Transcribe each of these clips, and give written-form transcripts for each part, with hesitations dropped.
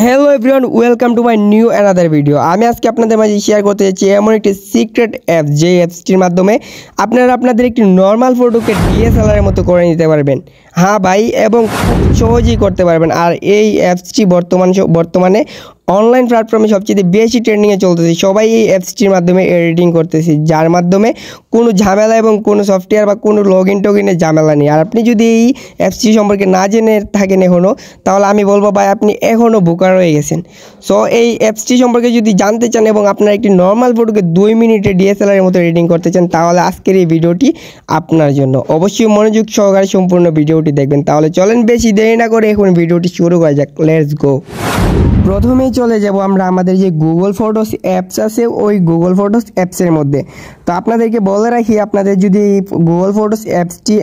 Hello everyone, welcome to my new another video. আমি আজকে আপনাদের মাঝে শেয়ার করতে যাচ্ছি এমন একটি সিক্রেট অ্যাপ, যে অ্যাপসটির মাধ্যমে আপনারা আপনাদের একটি নর্মাল ফটোকে ডিএসএলআরের মতো করে নিতে পারবেন। হ্যাঁ ভাই, এবং খুব সহজেই করতে পারবেন। আর এই অ্যাপসটি বর্তমানে অনলাইন প্ল্যাটফর্মে সবচেয়ে বেশি ট্রেন্ডিংয়ে চলতেছে। সবাই এই অ্যাপসটির মাধ্যমে এডিটিং করতেছে, যার মাধ্যমে কোনো ঝামেলা এবং কোনো সফটওয়্যার বা কোনো লগ ইন টগিনের ঝামেলা নেই। আর আপনি যদি এই অ্যাপসটি সম্পর্কে না জেনে থাকেন এখনও, তাহলে আমি বলবো ভাই আপনি এখনও বোকা রয়ে গেছেন। সো এই অ্যাপসটি সম্পর্কে যদি জানতে চান এবং আপনার একটি নর্মাল ফটোকে 2 মিনিটে ডিএসএলআরের মতো এডিটিং করতে চান, তাহলে আজকের এই ভিডিওটি আপনার জন্য। অবশ্যই মনোযোগ সহকারে সম্পূর্ণ ভিডিওটি দেখবেন। তাহলে চলেন বেশি দেরি না করে এখন ভিডিওটি শুরু করা যাক। Let's go. প্রথমেই চলে যাব আমরা আমাদের যে গুগল ফটোস অ্যাপস আছে, ওই গুগল ফটোস অ্যাপসের মধ্যে। তো আপনাদেরকে বলে রাখি, আপনাদের যদি গুগল ফটোস অ্যাপসটি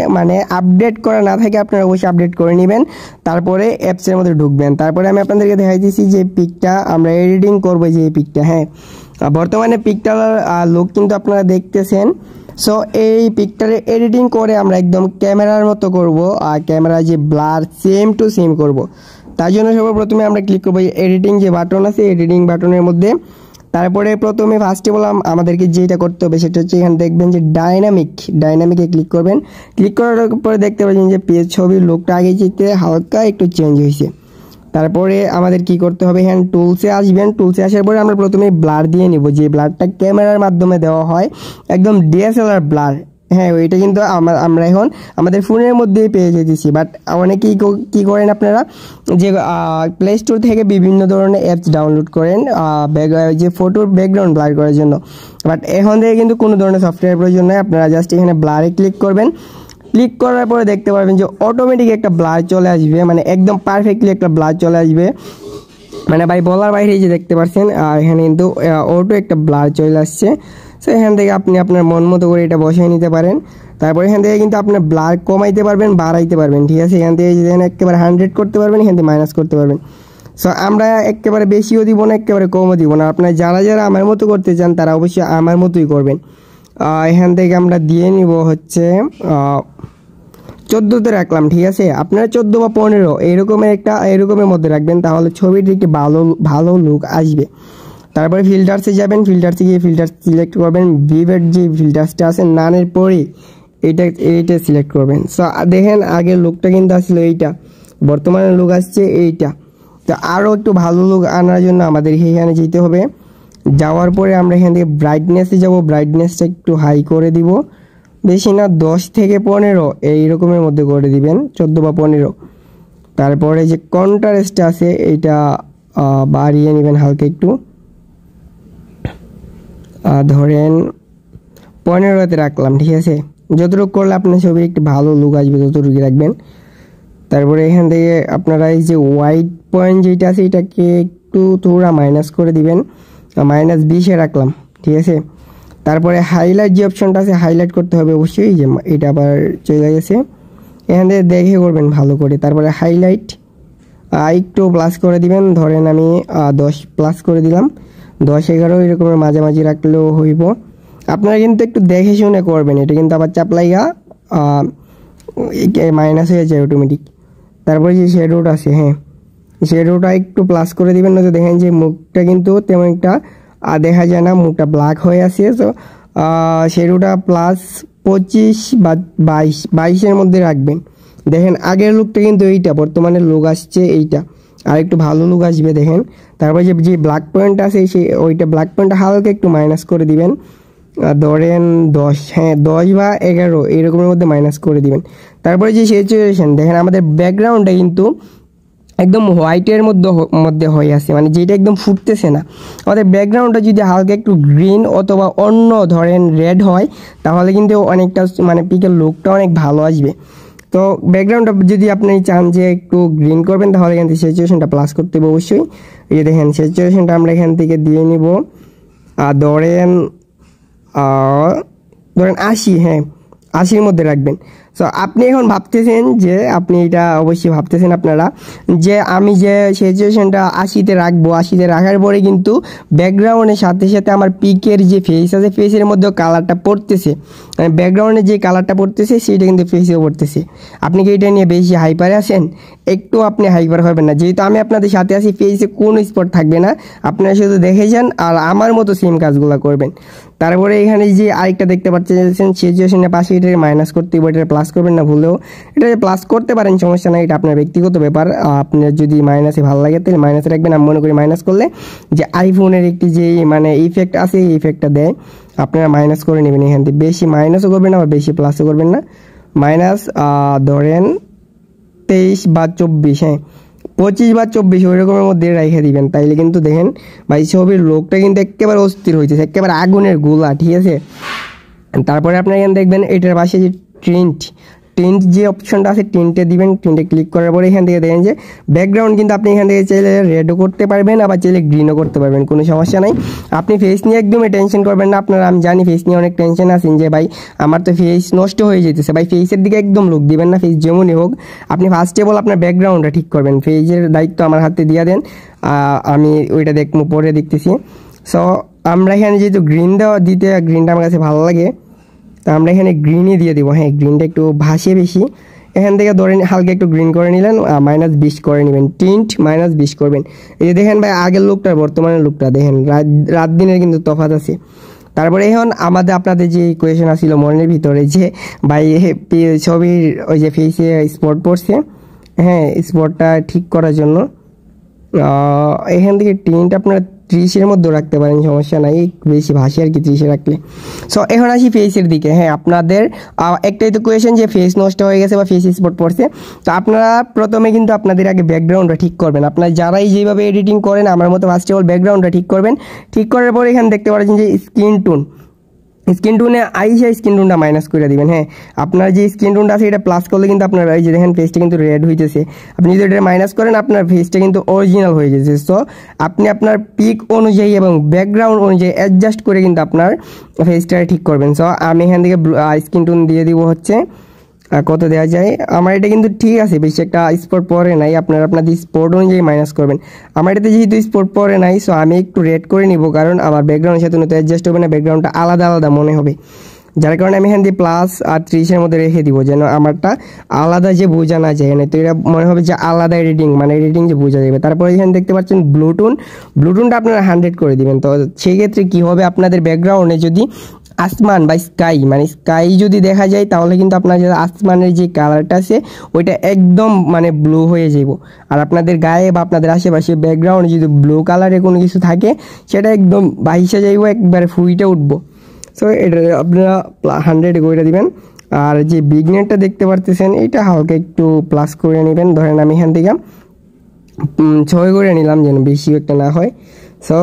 আপডেট করা না থাকে, আপনারা অবশ্যই আপডেট করে নেবেন, তারপরে অ্যাপসের মধ্যে ঢুকবেন। তারপরে আমি আপনাদেরকে দেখাই দিচ্ছি যে পিকটা আমরা এডিটিং করবো, যে পিকটা। হ্যাঁ, বর্তমানে পিকটার লুক কিন্তু আপনারা দেখতেছেন। সো এই পিকটারে এডিটিং করে আমরা একদম ক্যামেরার মতো করব, আর ক্যামেরা যে ব্লার সেম টু সেম করব। তার জন্য সর্বপ্রথমে আমরা ক্লিক করবো এডিটিং যে বাটন আছে, এডিটিং বাটনের মধ্যে। তারপরে প্রথমে ফার্স্টে বললাম আমাদেরকে যেটা করতে হবে সেটা হচ্ছে, এখানে দেখবেন যে ডাইনামিকে ক্লিক করবেন। ক্লিক করার পরে দেখতে পাচ্ছেন যে ছবির লুকটা আগে যেতে হালকা একটু চেঞ্জ হয়েছে। তারপরে আমাদের কি করতে হবে, এখানে টুলসে আসবেন। টুলসে আসার পরে আমরা প্রথমে ব্লার দিয়ে নিব, যে ব্লারটা ক্যামেরার মাধ্যমে দেওয়া হয়, একদম ডিএসএলআর ব্লার। হ্যাঁ, ওইটা কিন্তু আমরা এখন আমাদের ফোনের মধ্যেই পেয়ে যেতেছি। বাট অনেকেই কী করেন আপনারা, যে প্লে স্টোর থেকে বিভিন্ন ধরনের অ্যাপস ডাউনলোড করেন যে ফটোর ব্যাকগ্রাউন্ড ব্লার করার জন্য। বাট এখন থেকে কিন্তু কোনো ধরনের সফটওয়্যার প্রয়োজন নয়। আপনারা জাস্ট এখানে ব্লারে ক্লিক করবেন। ক্লিক করার পরে দেখতে পারবেন যে অটোমেটিক একটা ব্লার চলে আসবে, মানে একদম পারফেক্টলি একটা ব্লার চলে আসবে। মানে ভাই বলার বাইরে যে দেখতে পাচ্ছেন, আর এখানে কিন্তু অটো একটা ব্লার চলে আসছে। সো এখান থেকে আপনি আপনার মন মতো করে এটা বসিয়ে নিতে পারেন। তারপর এখান থেকে কিন্তু আপনার ব্লার কমাইতে পারবেন, বাড়াইতে পারবেন। ঠিক আছে, এখান থেকে একেবারে 100 করতে পারবেন, এখান থেকে মাইনাস করতে পারবেন। সো আমরা একেবারে বেশিও দিব না, একেবারে কমও দিব না। আপনার যারা আমার মতো করতে চান তারা অবশ্যই আমার মতোই করবেন। এখান থেকে আমরা দিয়ে নিব হচ্ছে 14তে রাখলাম। ঠিক আছে, আপনারা 14 বা 15 এরকমের মধ্যে রাখবেন, তাহলে ছবিটি একটি ভালো লুক আসবে। তারপরে ফিল্টার্সে যাবেন, ফিল্টার্সে গিয়ে ফিল্টার সিলেক্ট করবেন। ভিভের যে ফিল্টার্সটা আছে নানের পরে এইটা সিলেক্ট করবেন। সো দেখেন আগের লুকটা কিন্তু আসলে এইটা, বর্তমানে লুক আসছে এইটা। তো আরও একটু ভালো লুক আনার জন্য আমাদের এখানে যেতে হবে। যাওয়ার পরে আমরা এখান থেকে ব্রাইটনেসে যাব, ব্রাইটনেসটা একটু হাই করে দিব, বেশি না 10 থেকে 15 এইরকমের মধ্যে করে দিবেন, 14 বা 15। তারপরে যে কন্ট্রাস্টটা আছে এইটা বাড়িয়ে নেবেন হালকা একটু, ধরেন 15তে রাখলাম। ঠিক আছে, যতটুকু করলে আপনার ছবির একটি ভালো লুক আসবে ততটুকু রাখবেন। তারপরে এখান থেকে আপনারা এই যে হোয়াইট পয়েন্ট যেটা আছে এটাকে একটু থোড়া মাইনাস করে দিবেন, -20-এ রাখলাম। ঠিক আছে, তারপরে হাইলাইট যে অপশনটা আছে হাইলাইট করতে হবে অবশ্যই, যে এটা আবার চলে গেছে, এখান থেকে দেখে করবেন ভালো করে। তারপরে হাইলাইট একটু প্লাস করে দিবেন, ধরেন আমি 10 প্লাস করে দিলাম, 10-11 এরকমের মাঝামাঝি রাখলেও হইব। আপনারা কিন্তু একটু দেখে শুনে করবেন, এটা কিন্তু আবার চাপলাইগা মাইনাস হয়ে যায় অটোমেটিক। তারপরে যে শ্যাডোটা আছে, হ্যাঁ শ্যাডোটা একটু প্লাস করে দিবেন, না তো দেখেন যে মুখটা কিন্তু তেমন একটা দেখা যায় না, মুখটা ব্ল্যাক হয়ে আছে। তো শ্যাডোটা প্লাস 25 বা 22-এর মধ্যে রাখবেন। দেখেন আগের লুকটা কিন্তু এইটা, বর্তমানে লুক আসছে এইটা, আর একটু ভালো লুক আসবে দেখেন। তারপরে যে ব্ল্যাক পয়েন্ট আছে ওইটা ব্ল্যাক পয়েন্টটা হালকা একটু মাইনাস করে দিবেন, ধরেন 10, হ্যাঁ 10 বা 11 এইরকমের মধ্যে মাইনাস করে দিবেন। তারপরে যে স্যাচুরেশন দেখেন, আমাদের ব্যাকগ্রাউন্ডটা কিন্তু একদম হোয়াইটের মধ্যে হয়ে আছে, মানে যেটা একদম ফুটতেছে না। আমাদের ব্যাকগ্রাউন্ডটা যদি হালকা একটু গ্রিন অথবা অন্য ধরেন রেড হয়, তাহলে কিন্তু অনেকটা মানে পিকের লুকটা অনেক ভালো আসবে। তো ব্যাকগ্রাউন্ডটা যদি আপনি চান যে একটু গ্রিন করবেন, তাহলে এখান থেকে স্যাচুরেশনটা প্লাস করতে হবে অবশ্যই। এই যে দেখেন স্যাচুরেশনটা আমরা এখান থেকে দিয়ে নিব, ধরেন 80, হ্যাঁ 80-এর মধ্যে রাখবেন। সো আপনি এখন ভাবতেছেন যে আপনি এটা অবশ্যই ভাবতেছেন আপনারা যে আমি যে সিচুয়েশনটা 80-তে রাখবো, 80-তে রাখার পরে কিন্তু ব্যাকগ্রাউন্ডের সাথে সাথে আমার পিকের যে ফেস আছে ফেসের মধ্যেও কালারটা পড়তেছে, মানে ব্যাকগ্রাউন্ডে যে কালারটা পড়তেছে সেটা কিন্তু ফেসেও পড়তেছে। আপনি কি এটা নিয়ে বেশি হাইপারে আছেন? একটু আপনি হাইপার হবেন না, যেহেতু আমি আপনাদের সাথে আছি, ফেসে কোনো স্পট থাকবে না, আপনারা শুধু দেখে যান আর আমার মতো সেম কাজগুলো করবেন। তারপরে এখানে যে আরেকটা দেখতে পাচ্ছেন সিচুয়েশনের পাশে এটা মাইনাস করতে হবে, এটা প্লাস করবেন না ভুলেও, এটা প্লাস করতে পারেন সমস্যা নাই, এটা আপনার ব্যক্তিগত ব্যাপার। আপনার যদি মাইনাসে ভালো লাগে তাহলে মাইনাসে রাখবেন। আমি মনে করি মাইনাস করলে যে আইফোনের একটি যে মানে ইফেক্ট আছে এই ইফেক্টটা দেয়, আপনারা মাইনাস করে নেবেন এখান থেকে। বেশি মাইনাসও করবেন না আবার বেশি প্লাসও করবেন না। মাইনাস ধরেন 23 বা 24, হ্যাঁ 25 বা 24 ওই রকমের মধ্যে রেখে দিবেন, তাইলে কিন্তু দেখেন ভাই ছবির লোকটা কিন্তু একেবারে অস্থির হয়েছে, একেবারে আগুনের গোলা, ঠিক আছে। তারপরে আপনারা এখানে দেখবেন এটার পাশে যে টিন্ট যে অপশনটা আছে টিন্টে দিবেন। টিন্টে ক্লিক করার পরে এখান থেকে দেখেন যে ব্যাকগ্রাউন্ড কিন্তু আপনি এখান থেকে চাইলে রেডও করতে পারবেন আবার চাইলে গ্রিনও করতে পারবেন, কোনো সমস্যা নাই। আপনি ফেস নিয়ে একদমই টেনশন করবেন না আপনারা। আমি জানি ফেস নিয়ে অনেক টেনশন আছেন যে ভাই আমার তো ফেস নষ্ট হয়ে যেতেছে, ভাই ফেসের দিকে একদম লুক দিবেন না, ফেস যেমনই হোক। আপনি ফার্স্ট অফ অল আপনার ব্যাকগ্রাউন্ডটা ঠিক করবেন, ফেসের দায়িত্ব আমার হাতে দিয়ে দেন, আমি ওইটা পরে দেখতেছি। সো আমরা এখানে যেহেতু গ্রিন দিতে গ্রিনটা আমার কাছে ভালো লাগে, তো আমরা এখানে গ্রিনই দিয়ে দিব। হ্যাঁ গ্রিনটা একটু ভাসে বেশি, এখান থেকে ধরেন হালকা একটু গ্রিন করে নিলেন, -20 করে নেবেন, টিন্ট -20 করবেন। এই যে দেখেন ভাই আগের লুকটার বর্তমানের লুকটা দেখেন, রাত দিনের কিন্তু তফাৎ আছে। তারপরে এখন আপনাদের যে কোয়েশন আসছিল মনের ভিতরে যে ভাই ছবির ওই যে ফেসে স্পট পড়ছে, হ্যাঁ স্পটটা ঠিক করার জন্য এখান থেকে টিন্ট আপনারা 30-এর মধ্যে রাখতে পারেন, সমস্যা নাই, বেশি ভাসি আর কি 30-এ রাখলে। সো এখন আসি ফেসের দিকে। হ্যাঁ আপনাদের একটাই তো কোয়েশন যে ফেস নষ্ট হয়ে গেছে বা ফেস স্পট পড়ছে, তো আপনারা প্রথমে কিন্তু আপনাদের আগে ব্যাকগ্রাউন্ডটা ঠিক করবেন। আপনারা যারাই যেভাবে এডিটিং করেন আমার মতো ফার্স্ট অফ অল ব্যাকগ্রাউন্ডটা ঠিক করবেন। ঠিক করার পরে এখানে দেখতে পাচ্ছেন যে স্কিন টোনে স্কিন টোনটা মাইনাস করে দিবেন। হ্যাঁ আপনার যে স্কিন টোনটা আছে এটা প্লাস করলে কিন্তু আপনার এই যে দেখেন ফেসটা কিন্তু রেড হইতেছে, আপনি যদি এটা মাইনাস করেন আপনার ফেসটা কিন্তু অরিজিনাল হয়ে যাচ্ছে। সো আপনি আপনার পিক অনুযায়ী এবং ব্যাকগ্রাউন্ড অনুযায়ী অ্যাডজাস্ট করে কিন্তু আপনার ফেসটা ঠিক করবেন। সো আমি এখান থেকে স্কিন টোন দিয়ে দিব হচ্ছে কত দেওয়া যায়, আমার এটা কিন্তু ঠিক আছে, বেশি একটা স্পট পরে নাই, আপনাদের স্পট অনুযায়ী মাইনাস করবেন। আমার এটাতে যেহেতু স্পট পরে নাই সো আমি একটু রেড করে নিব, কারণ আমার ব্যাকগ্রাউন্ডের সাথে নতুন অ্যাডজাস্ট হবে না, ব্যাকগ্রাউন্ডটা আলাদা আলাদা মনে হবে, যার কারণে আমি এখান দিয়ে প্লাস আর 30-এর মধ্যে রেখে দিব যেন আমারটা আলাদা যে বোঝা না যায় না, তো এটা মনে হবে যে আলাদা এডিটিং, মানে এডিটিং যে বোঝা যাবে। তারপরে এখানে দেখতে পাচ্ছেন ব্লুটুনটা আপনারা 100 করে দিবেন। তো সেই ক্ষেত্রে কী হবে, আপনাদের ব্যাকগ্রাউন্ডে যদি আসমান বা স্কাই যদি দেখা যায় তাহলে কিন্তু আপনার যে আসমানের যে কালারটা আছে ওইটা একদম মানে ব্লু হয়ে যাব, আর আপনাদের গায়ে বা আপনাদের আশেপাশে ব্যাকগ্রাউন্ডে যদি ব্লু কালারের কোনো কিছু থাকে সেটা একদম বাইসে যাইব, একবারে ফুইটে উঠবো। সো এটা আপনারা 100 করে দিবেন। আর যে বিগনেটটা দেখতে পারতেছেন এটা হালকা একটু প্লাস করে নেবেন, ধরেন আমি এখান থেকে 6 করে নিলাম যেন বেশি একটা না হয়। সো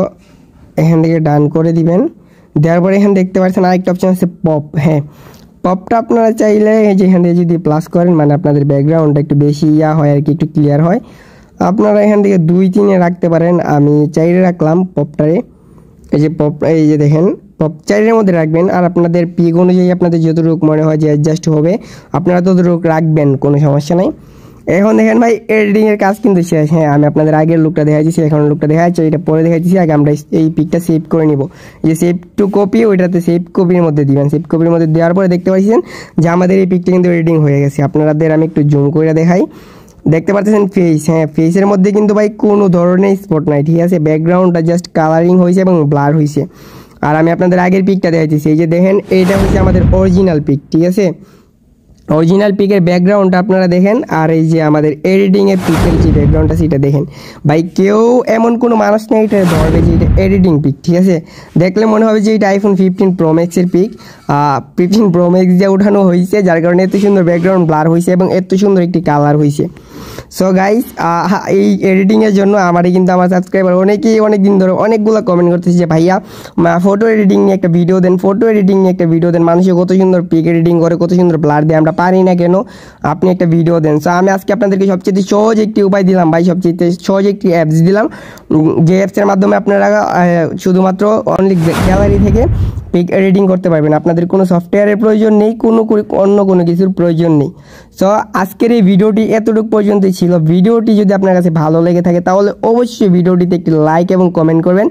এখান থেকে ডান করে দিবেন। দেওয়ার পরে এখানে দেখতে পাচ্ছেন আরেকটা অপশন আছে পপ। হ্যাঁ পপটা আপনারা চাইলে যেখান থেকে যদি প্লাস করেন মানে আপনাদের ব্যাকগ্রাউন্ডটা একটু বেশি হয় আর কি, একটু ক্লিয়ার হয়। আপনারা এখান থেকে 2-3-এ রাখতে পারেন, আমি 4-এ রাখলাম পপটারে। এই যে পপ, এই যে দেখেন পপ 4-এর মধ্যে রাখবেন, আর আপনাদের পিক অনুযায়ী আপনাদের যতটুকু মনে হয় যে অ্যাডজাস্ট হবে আপনারা ততটুকু রাখবেন, কোনো সমস্যা নাই। এখন দেখেন ভাই এডিটিংয়ের কাজ কিন্তু শেষ। হ্যাঁ আমি আপনাদের আগের লুকটা দেখাইছি, এখন লুকটা দেখাচ্ছি, এটা পরে দেখাইছি। আগে আমরা এই পিকটা সেভ করে নিব, যে সেভ টু কপি ওইটাতে সেভ কপির মধ্যে দিবেন। সেভ কপির মধ্যে দেওয়ার পরে দেখতে পাচ্ছেন যে আমাদের এই পিকটা কিন্তু এডিটিং হয়ে গেছে। আপনাদের আমি একটু জুম করে দেখাই, দেখতে পাচ্ছেন ফেস। হ্যাঁ ফেসের মধ্যে কিন্তু ভাই কোনো ধরনের স্পট নাই, ঠিক আছে, ব্যাকগ্রাউন্ডটা জাস্ট কালারিং হয়েছে এবং ব্লার হয়েছে। আর আমি আপনাদের আগের পিকটা দেখাইছি, এই যে দেখেন এইটা হচ্ছে আমাদের অরিজিনাল পিক, ঠিক আছে, অরিজিনাল পিকের ব্যাকগ্রাউন্ডটা আপনারা দেখেন, আর এই যে আমাদের এডিটিংয়ের পিকের যে ব্যাকগ্রাউন্ডটা সেটা দেখেন। ভাই কেউ এমন কোনো মানুষ নেই এটা ধরবে যে এটা এডিটিং পিক, ঠিক আছে, দেখলে মনে হবে যে এটা iPhone 15 Pro Max এর পিক। 15 Pro Max যে উঠানো হয়েছে যার কারণে এত সুন্দর ব্যাকগ্রাউন্ড ব্লার হয়েছে এবং এত সুন্দর একটি কালার হয়েছে। সো গাইস এই এডিটিংয়ের জন্য আমারই কিন্তু আমার সাবস্ক্রাইবার অনেকেই অনেকদিন ধরে অনেকগুলো কমেন্ট করতেছে যে ভাইয়া ফটো এডিটিং নিয়ে একটা ভিডিও দেন, ফটো এডিটিং নিয়ে একটা ভিডিও দেন, মানুষে কত সুন্দর পিক এডিটিং করে, কত সুন্দর ব্লার দেয়, আমরা পারি না কেন, আপনি একটা ভিডিও দেন। সো আমি আজকে আপনাদেরকে সবচেয়ে সহজ একটি উপায় দিলাম ভাই, সবচেয়ে সহজ একটি অ্যাপস দিলাম, যে অ্যাপসের মাধ্যমে আপনারা শুধুমাত্র অনলি গ্যালারি থেকে পিক এডিটিং করতে পারবেন। আপনাদের কোনো সফটওয়্যারের প্রয়োজন নেই, অন্য কোনো কিছুর প্রয়োজন নেই। সো আজকের এই ভিডিওটি এতটুকু পর্যন্তই ছিল। ভিডিওটি যদি আপনার কাছে ভালো লেগে থাকে তাহলে অবশ্যই ভিডিওটিতে একটি লাইক এবং কমেন্ট করবেন।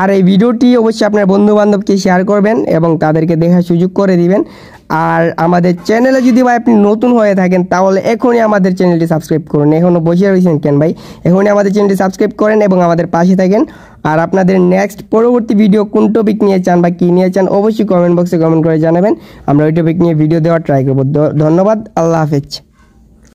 আর এই ভিডিওটি অবশ্যই আপনার বন্ধুবান্ধবকে শেয়ার করবেন এবং তাদেরকে দেখার সুযোগ করে দিবেন। আর আমাদের চ্যানেলে যদি ভাই আপনি নতুন হয়ে থাকেন তাহলে এখনই আমাদের চ্যানেলটি সাবস্ক্রাইব করুন। এখনও বসে রয়েছেন কেন ভাই? এখনই আমাদের চ্যানেলটি সাবস্ক্রাইব করেন এবং আমাদের পাশে থাকেন। আর আপনাদের নেক্সট পরবর্তী ভিডিও কোন টপিক নিয়ে চান বা কী নিয়ে চান অবশ্যই কমেন্ট বক্সে কমেন্ট করে জানাবেন। আমরা ওই টপিক নিয়ে ভিডিও দেওয়ার ট্রাই করব। ধন্যবাদ। আল্লাহ হাফেজ।